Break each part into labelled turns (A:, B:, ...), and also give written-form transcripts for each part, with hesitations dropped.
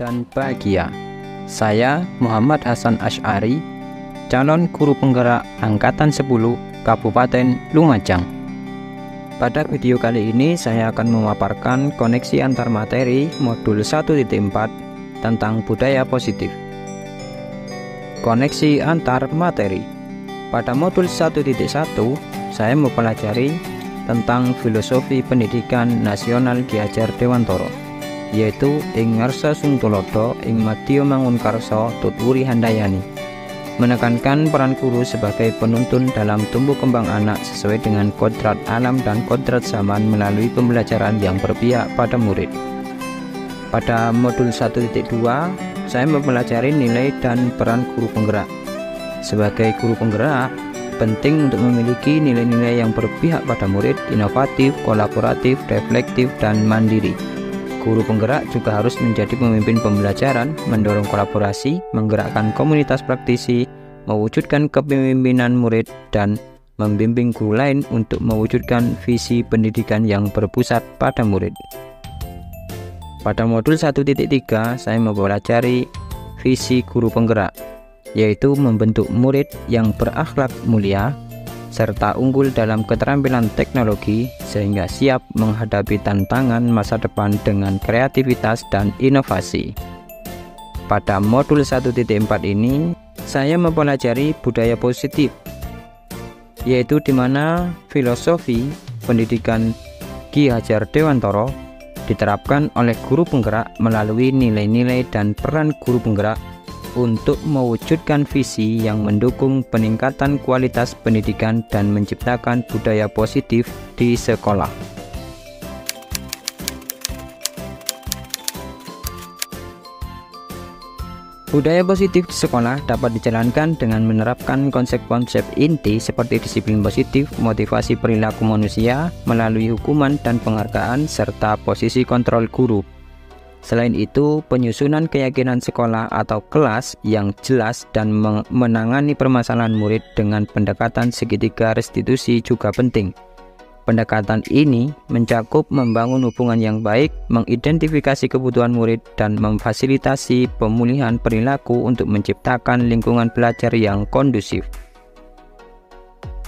A: dan bahagia. Saya Muhammad Hasan Asy'ari, calon guru penggerak Angkatan 10 Kabupaten Lumajang. Pada video kali ini saya akan memaparkan koneksi antar materi modul 1.4 tentang budaya positif. Koneksi antar materi. Pada modul 1.1 saya mempelajari tentang filosofi pendidikan nasional Ki Hajar Dewantara, yaitu ing ngarsa sung tulodo ing madya mangunkarsa tutwuri handayani, menekankan peran guru sebagai penuntun dalam tumbuh kembang anak sesuai dengan kodrat alam dan kodrat zaman melalui pembelajaran yang berpihak pada murid. Pada modul 1.2 saya mempelajari nilai dan peran guru penggerak. Sebagai guru penggerak, penting untuk memiliki nilai-nilai yang berpihak pada murid, inovatif, kolaboratif, reflektif, dan mandiri. Guru penggerak juga harus menjadi pemimpin pembelajaran, mendorong kolaborasi, menggerakkan komunitas praktisi, mewujudkan kepemimpinan murid, dan membimbing guru lain untuk mewujudkan visi pendidikan yang berpusat pada murid. Pada modul 1.3 saya mempelajari visi guru penggerak, yaitu membentuk murid yang berakhlak mulia serta unggul dalam keterampilan teknologi sehingga siap menghadapi tantangan masa depan dengan kreativitas dan inovasi. Pada modul 1.4 ini saya mempelajari budaya positif, yaitu di mana filosofi pendidikan Ki Hajar Dewantara diterapkan oleh guru penggerak melalui nilai-nilai dan peran guru penggerak untuk mewujudkan visi yang mendukung peningkatan kualitas pendidikan dan menciptakan budaya positif di sekolah. Budaya positif di sekolah dapat dijalankan dengan menerapkan konsep-konsep inti seperti disiplin positif, motivasi perilaku manusia melalui hukuman dan penghargaan, serta posisi kontrol guru. Selain itu, penyusunan keyakinan sekolah atau kelas yang jelas dan menangani permasalahan murid dengan pendekatan segitiga restitusi juga penting. Pendekatan ini mencakup membangun hubungan yang baik, mengidentifikasi kebutuhan murid, dan memfasilitasi pemulihan perilaku untuk menciptakan lingkungan belajar yang kondusif.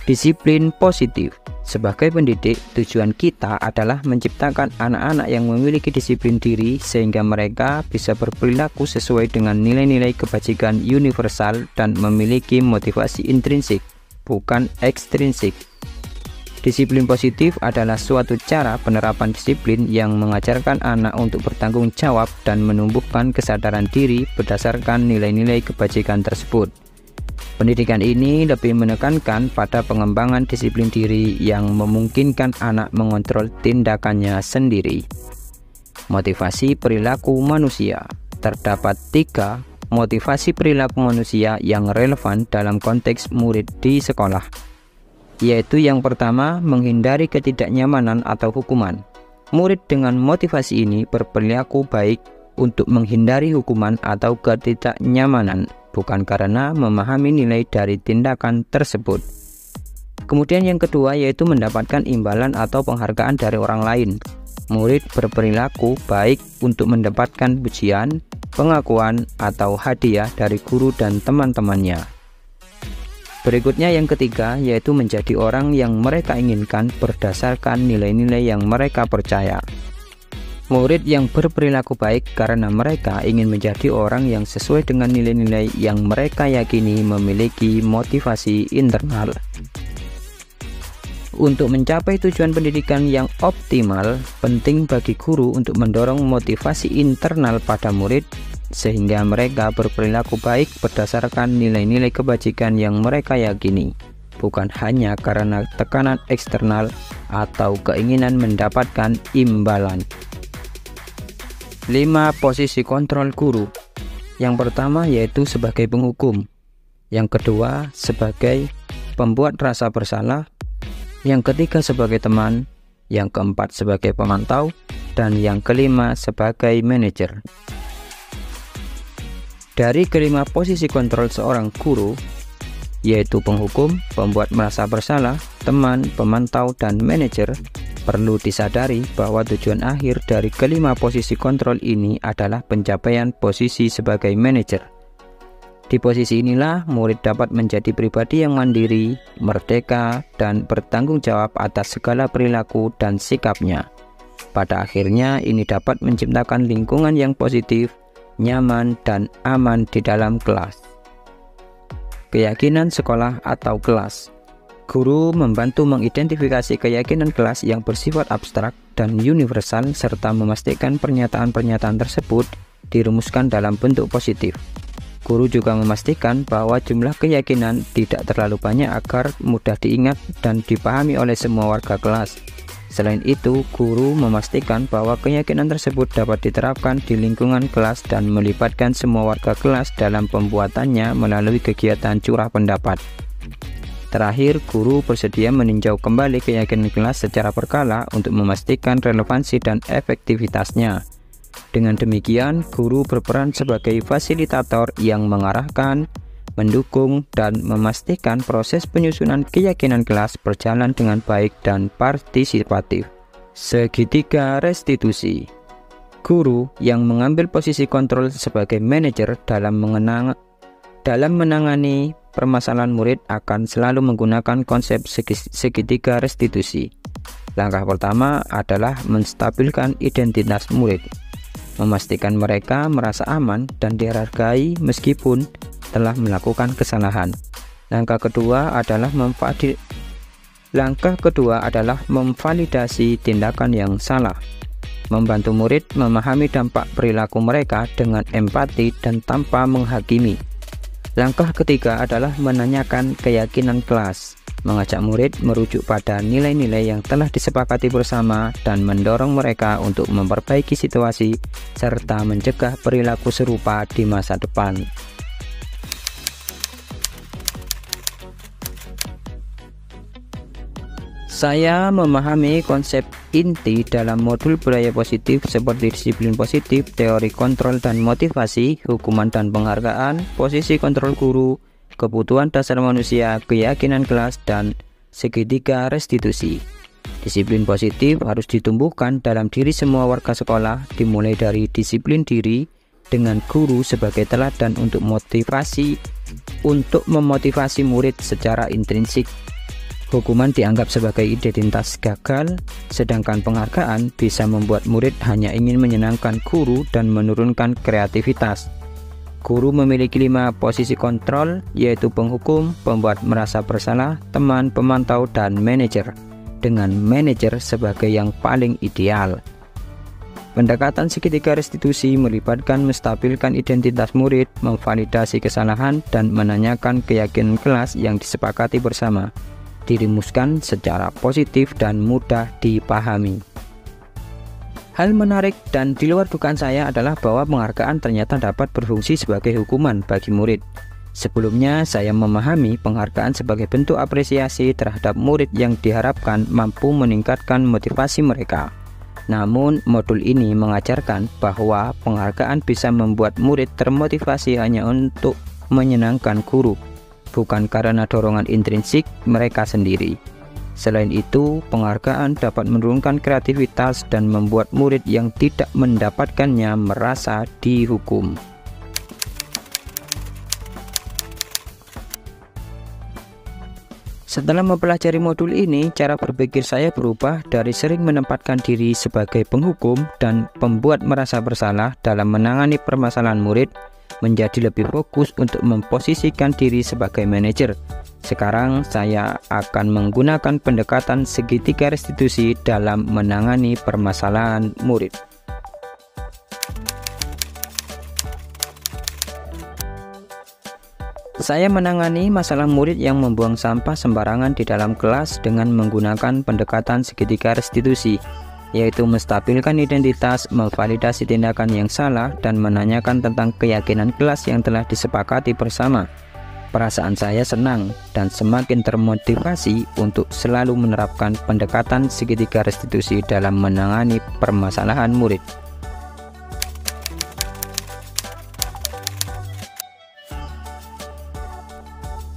A: Disiplin positif. Sebagai pendidik, tujuan kita adalah menciptakan anak-anak yang memiliki disiplin diri sehingga mereka bisa berperilaku sesuai dengan nilai-nilai kebajikan universal dan memiliki motivasi intrinsik, bukan ekstrinsik. Disiplin positif adalah suatu cara penerapan disiplin yang mengajarkan anak untuk bertanggung jawab dan menumbuhkan kesadaran diri berdasarkan nilai-nilai kebajikan tersebut. Pendidikan ini lebih menekankan pada pengembangan disiplin diri yang memungkinkan anak mengontrol tindakannya sendiri. Motivasi perilaku manusia. Terdapat 3 motivasi perilaku manusia yang relevan dalam konteks murid di sekolah, yaitu yang pertama, menghindari ketidaknyamanan atau hukuman. Murid dengan motivasi ini berperilaku baik untuk menghindari hukuman atau ketidaknyamanan, bukan karena memahami nilai dari tindakan tersebut. Kemudian yang kedua yaitu mendapatkan imbalan atau penghargaan dari orang lain. Murid berperilaku baik untuk mendapatkan pujian, pengakuan, atau hadiah dari guru dan teman-temannya. Berikutnya yang ketiga yaitu menjadi orang yang mereka inginkan berdasarkan nilai-nilai yang mereka percaya. Murid yang berperilaku baik karena mereka ingin menjadi orang yang sesuai dengan nilai-nilai yang mereka yakini memiliki motivasi internal. Untuk mencapai tujuan pendidikan yang optimal, penting bagi guru untuk mendorong motivasi internal pada murid sehingga mereka berperilaku baik berdasarkan nilai-nilai kebajikan yang mereka yakini, bukan hanya karena tekanan eksternal atau keinginan mendapatkan imbalan. 5 posisi kontrol guru. Yang pertama yaitu sebagai penghukum, yang kedua sebagai pembuat rasa bersalah, yang ketiga sebagai teman, yang keempat sebagai pemantau, dan yang kelima sebagai manajer. Dari kelima posisi kontrol seorang guru, yaitu penghukum, pembuat merasa bersalah, teman, pemantau, dan manajer, Perlu disadari bahwa tujuan akhir dari kelima posisi kontrol ini adalah pencapaian posisi sebagai manajer. Di posisi inilah murid dapat menjadi pribadi yang mandiri, merdeka, dan bertanggung jawab atas segala perilaku dan sikapnya. Pada akhirnya ini dapat menciptakan lingkungan yang positif, nyaman, dan aman di dalam kelas. Keyakinan sekolah atau kelas. Guru membantu mengidentifikasi keyakinan kelas yang bersifat abstrak dan universal serta memastikan pernyataan-pernyataan tersebut dirumuskan dalam bentuk positif. Guru juga memastikan bahwa jumlah keyakinan tidak terlalu banyak agar mudah diingat dan dipahami oleh semua warga kelas. Selain itu, guru memastikan bahwa keyakinan tersebut dapat diterapkan di lingkungan kelas dan melibatkan semua warga kelas dalam pembuatannya melalui kegiatan curah pendapat. Terakhir, guru bersedia meninjau kembali keyakinan kelas secara berkala untuk memastikan relevansi dan efektivitasnya. Dengan demikian, guru berperan sebagai fasilitator yang mengarahkan, mendukung, dan memastikan proses penyusunan keyakinan kelas berjalan dengan baik dan partisipatif. Segitiga restitusi. Guru yang mengambil posisi kontrol sebagai manajer dalam menangani permasalahan murid akan selalu menggunakan konsep segitiga restitusi. Langkah pertama adalah menstabilkan identitas murid, memastikan mereka merasa aman dan dihargai meskipun telah melakukan kesalahan. Langkah kedua adalah memvalidasi tindakan yang salah, membantu murid memahami dampak perilaku mereka dengan empati dan tanpa menghakimi. Langkah ketiga adalah menanyakan keyakinan kelas, mengajak murid merujuk pada nilai-nilai yang telah disepakati bersama dan mendorong mereka untuk memperbaiki situasi serta mencegah perilaku serupa di masa depan. Saya memahami konsep inti dalam modul budaya positif seperti disiplin positif, teori kontrol dan motivasi, hukuman dan penghargaan, posisi kontrol guru, kebutuhan dasar manusia, keyakinan kelas, dan segitiga restitusi. Disiplin positif harus ditumbuhkan dalam diri semua warga sekolah, dimulai dari disiplin diri dengan guru sebagai teladan untuk memotivasi murid secara intrinsik. Hukuman dianggap sebagai identitas gagal, sedangkan penghargaan bisa membuat murid hanya ingin menyenangkan guru dan menurunkan kreativitas. Guru memiliki 5 posisi kontrol, yaitu penghukum, pembuat merasa bersalah, teman, pemantau, dan manajer, dengan manajer sebagai yang paling ideal. Pendekatan segitiga restitusi melibatkan menstabilkan identitas murid, memvalidasi kesalahan, dan menanyakan keyakinan kelas yang disepakati bersama, dirumuskan secara positif dan mudah dipahami. Hal menarik dan di luar dugaan saya adalah bahwa penghargaan ternyata dapat berfungsi sebagai hukuman bagi murid. Sebelumnya, saya memahami penghargaan sebagai bentuk apresiasi terhadap murid yang diharapkan mampu meningkatkan motivasi mereka. Namun, modul ini mengajarkan bahwa penghargaan bisa membuat murid termotivasi hanya untuk menyenangkan guru, bukan karena dorongan intrinsik mereka sendiri. Selain itu, penghargaan dapat menurunkan kreativitas dan membuat murid yang tidak mendapatkannya merasa dihukum. Setelah mempelajari modul ini, cara berpikir saya berubah dari sering menempatkan diri sebagai penghukum dan pembuat merasa bersalah dalam menangani permasalahan murid, menjadi lebih fokus untuk memposisikan diri sebagai manajer. Sekarang saya akan menggunakan pendekatan segitiga restitusi dalam menangani permasalahan murid. Saya menangani masalah murid yang membuang sampah sembarangan di dalam kelas dengan menggunakan pendekatan segitiga restitusi, yaitu menstabilkan identitas, memvalidasi tindakan yang salah, dan menanyakan tentang keyakinan kelas yang telah disepakati bersama. Perasaan saya senang dan semakin termotivasi untuk selalu menerapkan pendekatan segitiga restitusi dalam menangani permasalahan murid.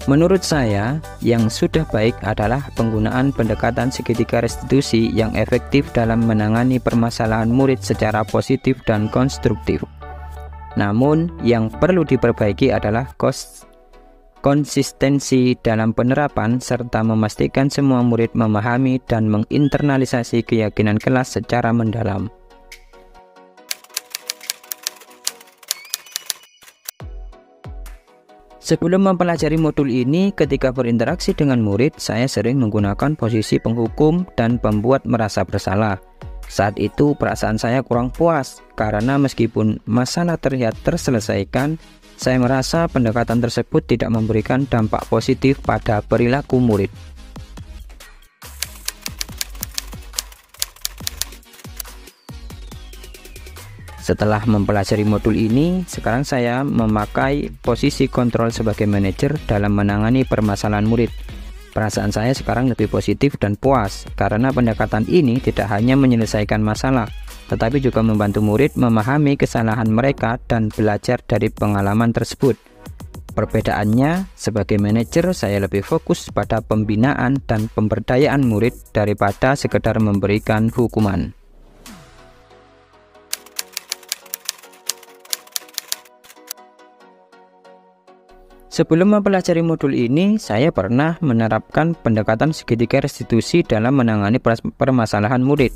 A: Menurut saya, yang sudah baik adalah penggunaan pendekatan segitiga restitusi yang efektif dalam menangani permasalahan murid secara positif dan konstruktif. Namun, yang perlu diperbaiki adalah konsistensi dalam penerapan serta memastikan semua murid memahami dan menginternalisasi keyakinan kelas secara mendalam. Sebelum mempelajari modul ini, ketika berinteraksi dengan murid, saya sering menggunakan posisi penghukum dan pembuat merasa bersalah. Saat itu perasaan saya kurang puas, karena meskipun masalah terlihat terselesaikan, saya merasa pendekatan tersebut tidak memberikan dampak positif pada perilaku murid. Setelah mempelajari modul ini, sekarang saya memakai posisi kontrol sebagai manajer dalam menangani permasalahan murid. Perasaan saya sekarang lebih positif dan puas, karena pendekatan ini tidak hanya menyelesaikan masalah, tetapi juga membantu murid memahami kesalahan mereka dan belajar dari pengalaman tersebut. Perbedaannya, sebagai manajer saya lebih fokus pada pembinaan dan pemberdayaan murid daripada sekedar memberikan hukuman. Sebelum mempelajari modul ini, saya pernah menerapkan pendekatan segitiga restitusi dalam menangani permasalahan murid.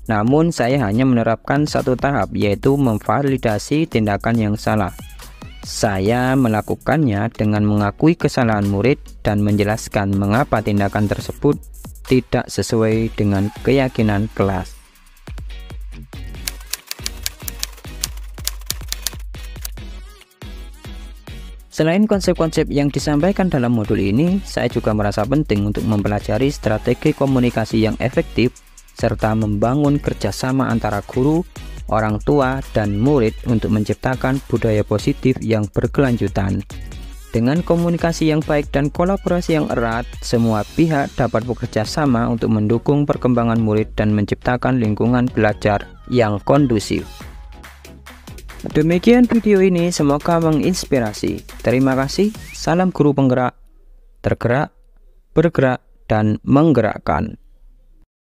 A: Namun, saya hanya menerapkan satu tahap, yaitu memvalidasi tindakan yang salah. Saya melakukannya dengan mengakui kesalahan murid dan menjelaskan mengapa tindakan tersebut tidak sesuai dengan keyakinan kelas. Selain konsep-konsep yang disampaikan dalam modul ini, saya juga merasa penting untuk mempelajari strategi komunikasi yang efektif serta membangun kerjasama antara guru, orang tua, dan murid untuk menciptakan budaya positif yang berkelanjutan. Dengan komunikasi yang baik dan kolaborasi yang erat, semua pihak dapat bekerja sama untuk mendukung perkembangan murid dan menciptakan lingkungan belajar yang kondusif. Demikian video ini, semoga menginspirasi. Terima kasih, salam guru penggerak, tergerak, bergerak, dan menggerakkan.